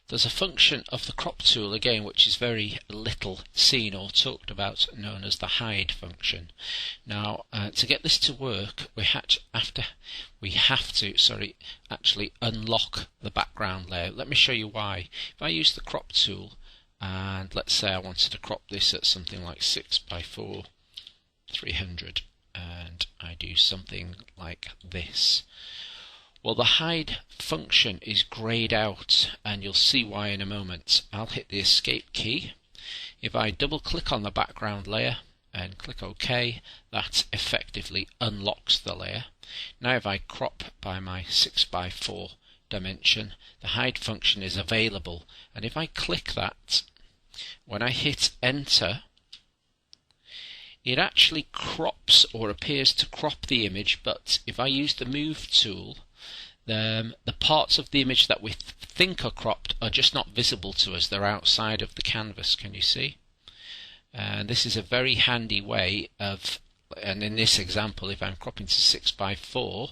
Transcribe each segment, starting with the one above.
There's a function of the crop tool again which is very little seen or talked about, known as the hide function. Now to get this to work we have to actually unlock the background layer. Let me show you why. If I use the crop tool and let's say I wanted to crop this at something like 6x4 300 and I do something like this. Well, the hide function is greyed out and you'll see why in a moment. I'll hit the escape key. If I double click on the background layer and click OK, that effectively unlocks the layer. Now if I crop by my 6x4 dimension, the hide function is available, and if I click that, when I hit enter, it actually crops or appears to crop the image, but if I use the move tool, the parts of the image that we think are cropped are just not visible to us. They're outside of the canvas. Can you see? And this is a very handy way of, and in this example if I'm cropping to 6x4,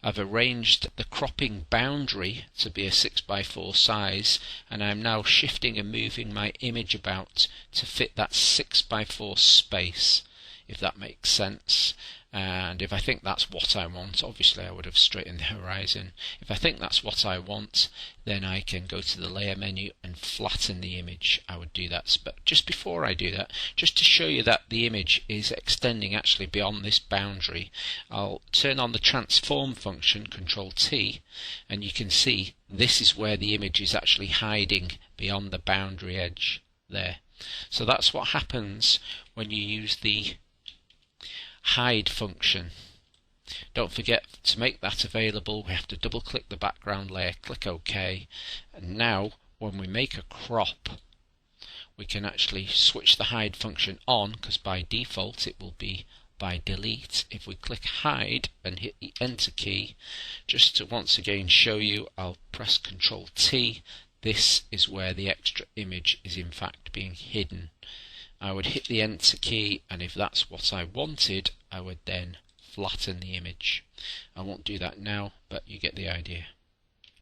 I've arranged the cropping boundary to be a 6x4 size, and I'm now shifting and moving my image about to fit that 6x4 space, if that makes sense. And if I think that's what I want, obviously I would have straightened the horizon. If I think that's what I want, then I can go to the layer menu and flatten the image. I would do that. But just before I do that, just to show you that the image is extending actually beyond this boundary, I'll turn on the transform function, Control T, and you can see this is where the image is actually hiding beyond the boundary edge there. So that's what happens when you use the hide function. Don't forget to make that available. We have to double click the background layer, click OK, and now when we make a crop we can actually switch the hide function on, because by default it will be by delete. If we click hide and hit the enter key, just to once again show you, I'll press Control T. This is where the extra image is in fact being hidden. I would hit the enter key, and if that's what I wanted, I would then flatten the image. I won't do that now, but you get the idea.